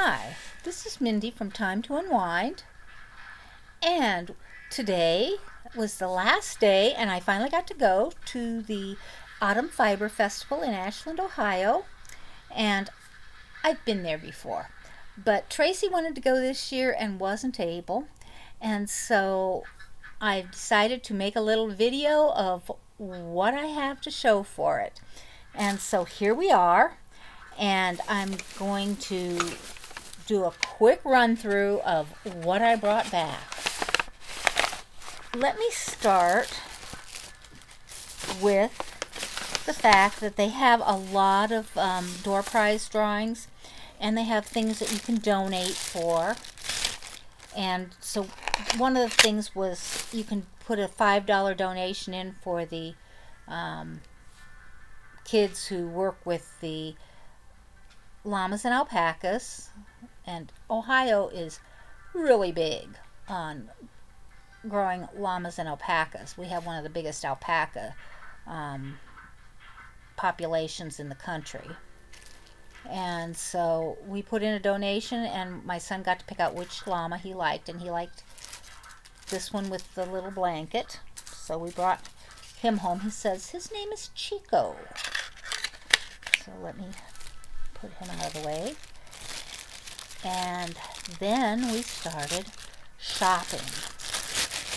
Hi, this is Mindy from Time to Unwind, and today was the last day, and I finally got to go to the Autumn Fiber Festival in Ashland, Ohio, and I've been there before. But Tracy wanted to go this year and wasn't able, and so I decided to make a little video of what I have to show for it. And so here we are, and I'm going to do a quick run through of what I brought back. Let me start with the fact that they have a lot of door prize drawings, and they have things that you can donate for. And so one of the things was you can put a $5 donation in for the kids who work with the llamas and alpacas. And Ohio is really big on growing llamas and alpacas. We have one of the biggest alpaca populations in the country. And so we put in a donation, and my son got to pick out which llama he liked, and he liked this one with the little blanket. So we brought him home. He says his name is Chico. So let me put him out of the way. And then we started shopping.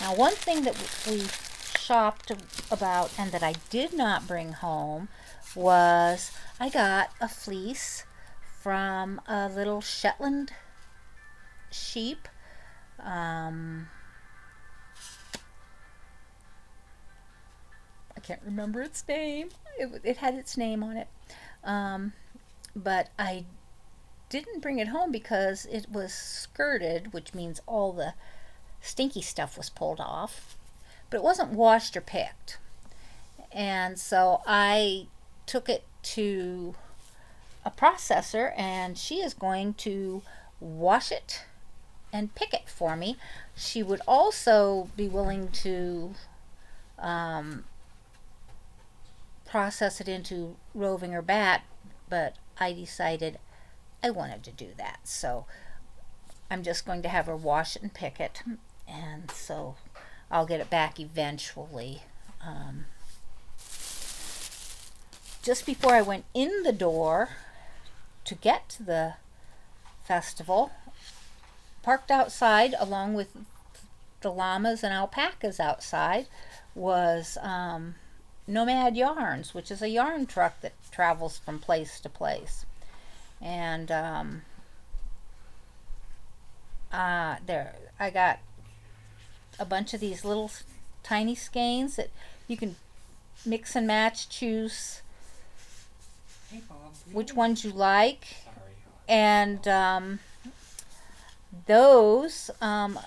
Now, one thing that we shopped about and that I did not bring home was I got a fleece from a little Shetland sheep. I can't remember its name. It had its name on it. But I didn't bring it home because it was skirted, which means all the stinky stuff was pulled off, but it wasn't washed or picked. And so I took it to a processor, and she is going to wash it and pick it for me. She would also be willing to process it into roving or bat, but I decided I wanted to do that, so I'm just going to have her wash it and pick it, and so I'll get it back eventually. Just before I went in the door to get to the festival, parked outside along with the llamas and alpacas outside, was Nomad Yarns, which is a yarn truck that travels from place to place. And there I got a bunch of these little tiny skeins that you can mix and match, choose which ones you like. And those 10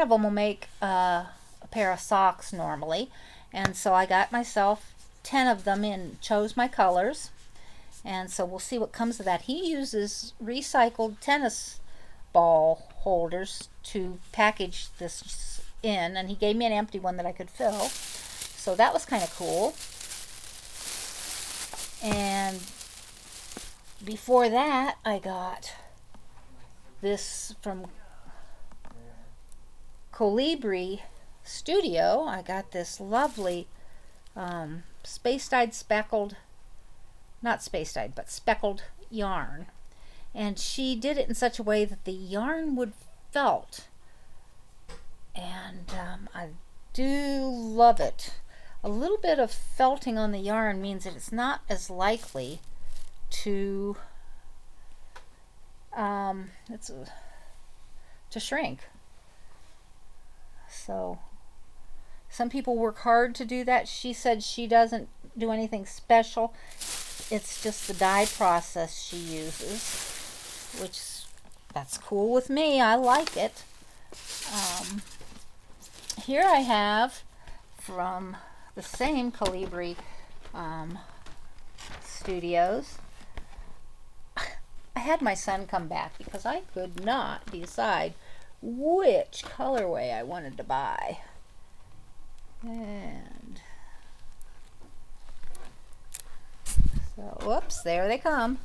of them will make a pair of socks normally, and so I got myself 10 of them and chose my colors. And so we'll see what comes of that. He uses recycled tennis ball holders to package this in, and he gave me an empty one that I could fill. So that was kind of cool. And before that, I got this from Calibri Studio. I got this lovely space-dyed speckled, not space-dyed, but speckled yarn. And she did it in such a way that the yarn would felt. And I do love it. A little bit of felting on the yarn means that it's not as likely to shrink. So some people work hard to do that. She said she doesn't do anything special. It's just the dye process she uses, which that's cool with me. I like it. Here I have from the same Calibri Studios. I had my son come back because I could not decide which colorway I wanted to buy. And so, whoops, there they come.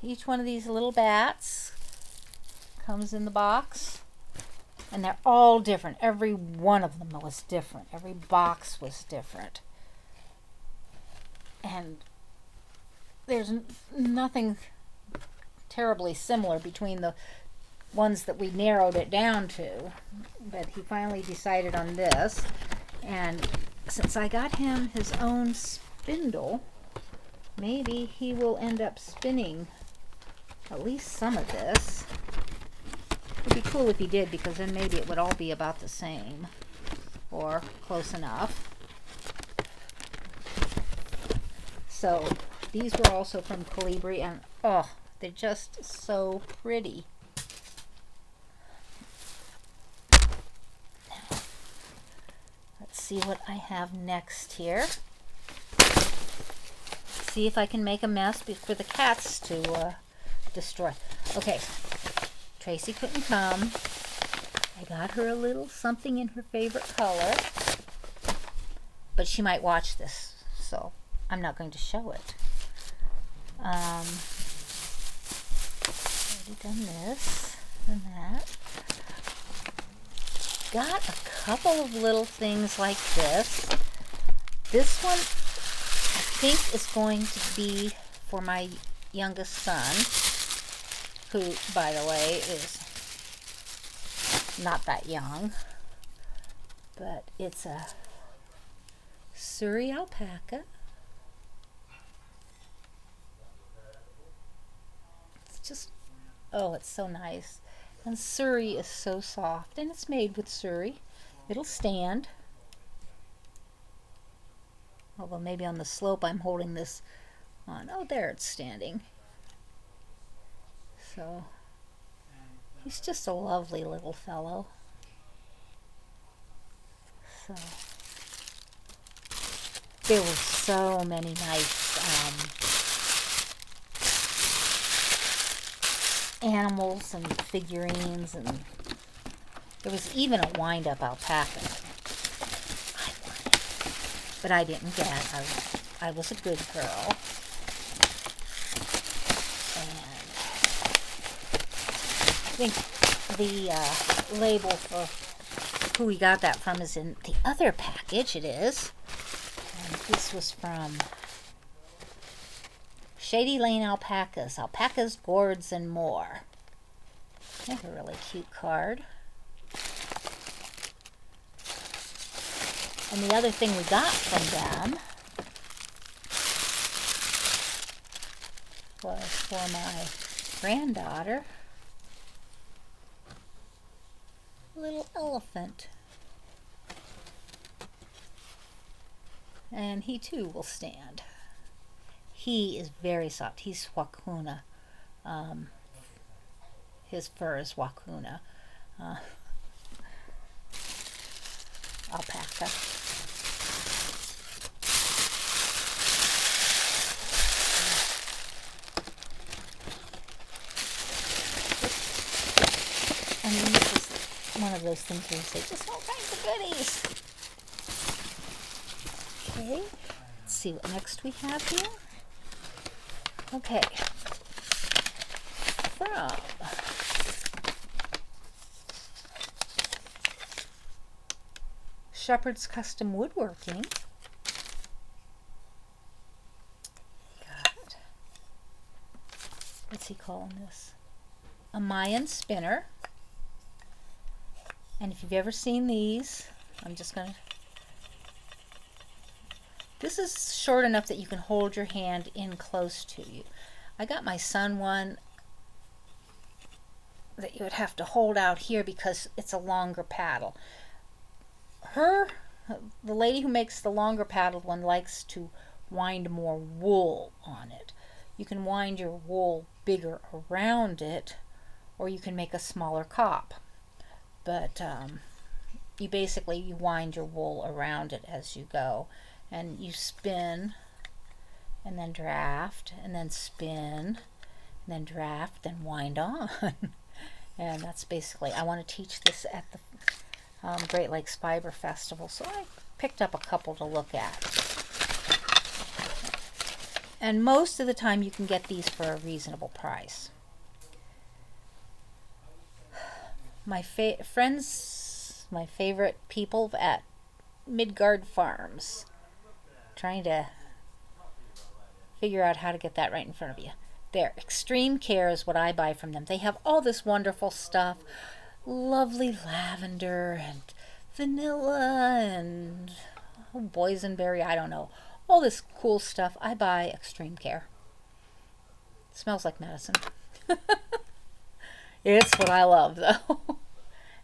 Each one of these little bats comes in the box, and they're all different. Every one of them was different. Every box was different. And there's nothing terribly similar between the ones that we narrowed it down to, but he finally decided on this. And since I got him his own spindle, maybe he will end up spinning at least some of this. It'd be cool if he did, because then maybe it would all be about the same or close enough. So these were also from Calibri, and oh, they're just so pretty. Now, let's see what I have next here. See if I can make a mess for the cats to destroy. Okay, Tracy couldn't come. I got her a little something in her favorite color, but she might watch this, so I'm not going to show it. Already done this and that. Got a couple of little things like this. This one I think is going to be for my youngest son, who, by the way, is not that young, but it's a Surrey alpaca. It's just, oh, it's so nice. And Surrey is so soft, and it's made with Surrey. It'll stand. Although maybe on the slope I'm holding this on. Oh, there it's standing. So he's just a lovely little fellow. So there were so many nice animals and figurines, and there was even a wind-up alpaca I wanted, but I didn't get. I was a good girl. I think the label for who we got that from is in the other package. It is. And this was from Shady Lane Alpacas. Alpacas, gourds, and more. That's a really cute card. And the other thing we got from them was for my granddaughter. Little elephant, and he too will stand. He is very soft. He's Wakuna. His fur is Wakuna. Alpaca. And this is one of those things where you say, just all kinds of goodies. Okay, let's see what next we have here. Okay, from Shepherd's Custom Woodworking, got, what's he calling this? A Mayan Spinner. And if you've ever seen these, I'm just going to... This is short enough that you can hold your hand in close to you. I got my son one that you would have to hold out here because it's a longer paddle. The lady who makes the longer paddled one likes to wind more wool on it. You can wind your wool bigger around it, or you can make a smaller cop. But you wind your wool around it as you go, and you spin and then draft and then spin and then draft and wind on. And that's basically, I want to teach this at the Great Lakes Fiber Festival, so I picked up a couple to look at. And most of the time you can get these for a reasonable price. My friends, my favorite people at Midgard Farms, trying to figure out how to get that right in front of you. Their Extreme Care is what I buy from them. They have all this wonderful stuff, lovely lavender and vanilla and boysenberry, I don't know, all this cool stuff. I buy Extreme Care. It smells like medicine. It's what I love, though.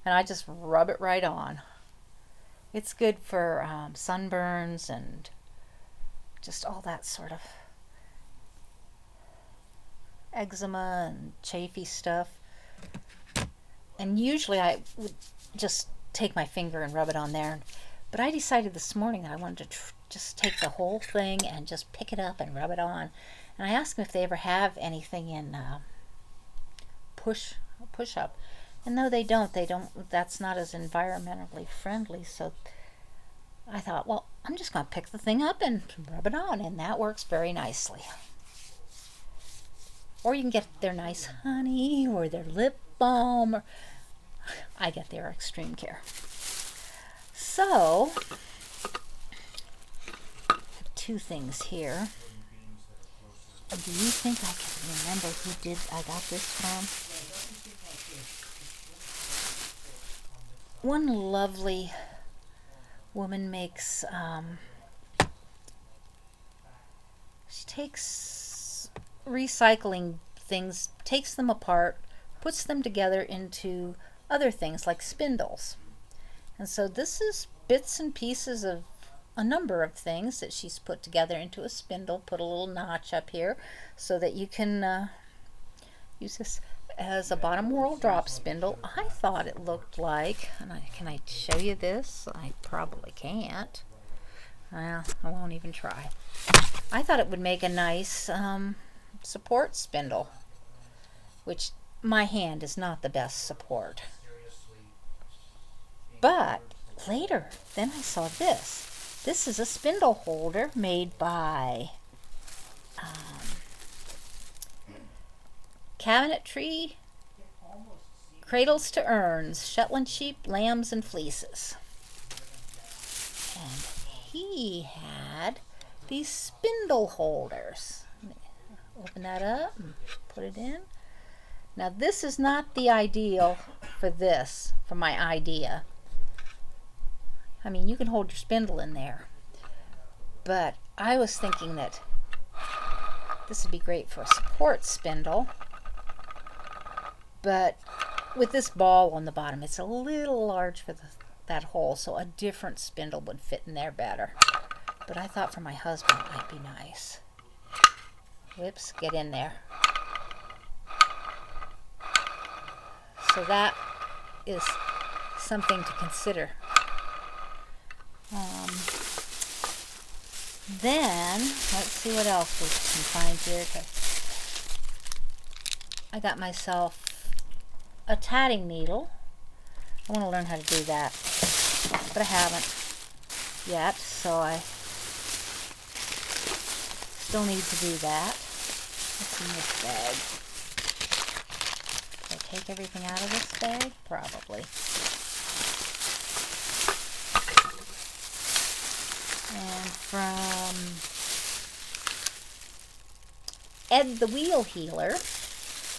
And I just rub it right on. It's good for sunburns and just all that sort of eczema and chafy stuff. And usually I would just take my finger and rub it on there. But I decided this morning that I wanted to just take the whole thing and just pick it up and rub it on. And I asked them if they ever have anything in push-up. And no, they don't. That's not as environmentally friendly. So I thought, well, I'm just going to pick the thing up and rub it on. And that works very nicely. Or you can get their nice honey or their lip balm. I get their Extreme Care. So, I have two things here. Do you think I can remember who I got this from? One lovely woman makes, she takes recycling things, takes them apart, puts them together into other things like spindles. And so this is bits and pieces of a number of things that she's put together into a spindle. Put a little notch up here so that you can use this as a bottom whorl drop spindle. I thought it looked like, and can I show you this? I probably can't. Well, I won't even try. I thought it would make a nice support spindle, which my hand is not the best support. But later, then I saw this. This is a spindle holder made by Cabinetry Cradles to Urns, Shetland Sheep, Lambs, and Fleeces. And he had these spindle holders. Open that up and put it in. Now this is not the ideal for this, for my idea. I mean, you can hold your spindle in there. But I was thinking that this would be great for a support spindle. But with this ball on the bottom, it's a little large for that hole, so a different spindle would fit in there better. But I thought for my husband it might be nice. Whoops, get in there. So that is something to consider. Then, let's see what else we can find here. I got myself a tatting needle. I want to learn how to do that, but I haven't yet, so I still need to do that. What's in this bag? Did I take everything out of this bag? Probably. And from Ed the Wheel Healer,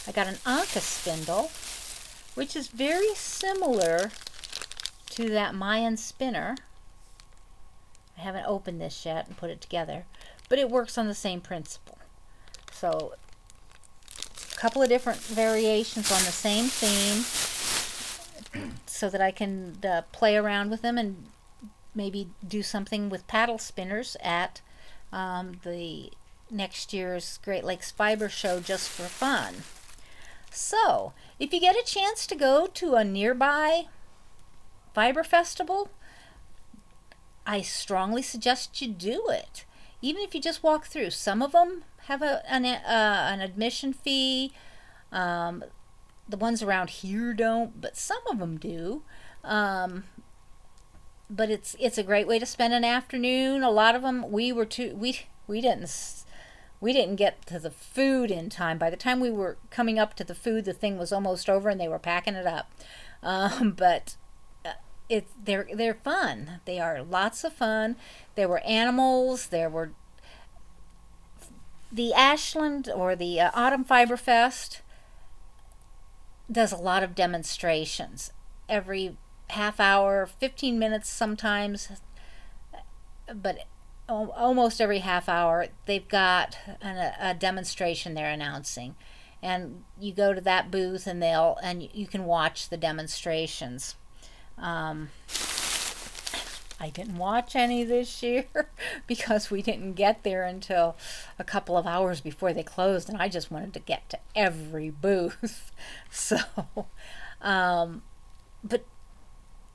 I got an Anka spindle, which is very similar to that Mayan Spinner. I haven't opened this yet and put it together, but it works on the same principle. So, a couple of different variations on the same theme so that I can play around with them and maybe do something with paddle spinners at the next year's Great Lakes Fiber Show just for fun. So, if you get a chance to go to a nearby fiber festival, I strongly suggest you do it. Even if you just walk through. Some of them have an admission fee. The ones around here don't, but some of them do. But it's a great way to spend an afternoon. A lot of them we didn't we didn't get to the food in time. By the time we were coming up to the food, the thing was almost over and they were packing it up. But they're fun. They are lots of fun. There were animals. There were the Ashland or the Autumn Fiber Fest does a lot of demonstrations every half hour, 15 minutes sometimes, but almost every half hour they've got a demonstration they're announcing, and you go to that booth and you can watch the demonstrations. I didn't watch any this year because we didn't get there until a couple of hours before they closed, and I just wanted to get to every booth. So but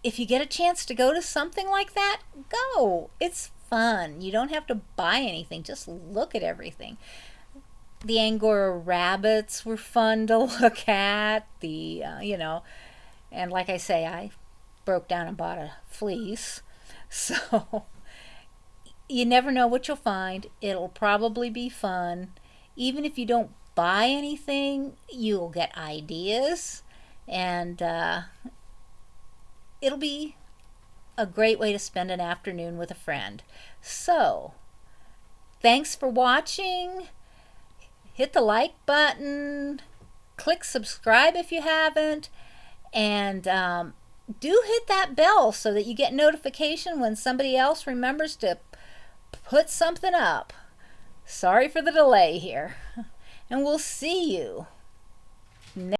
if you get a chance to go to something like that, go. It's fun. You don't have to buy anything, just look at everything. The Angora rabbits were fun to look at. And like I say, I broke down and bought a fleece. So you never know what you'll find. It'll probably be fun. Even if you don't buy anything, you'll get ideas, and it'll be a great way to spend an afternoon with a friend. So thanks for watching. Hit the like button, click subscribe if you haven't, and do hit that bell so that you get notification when somebody else remembers to put something up. Sorry for the delay here, and we'll see you next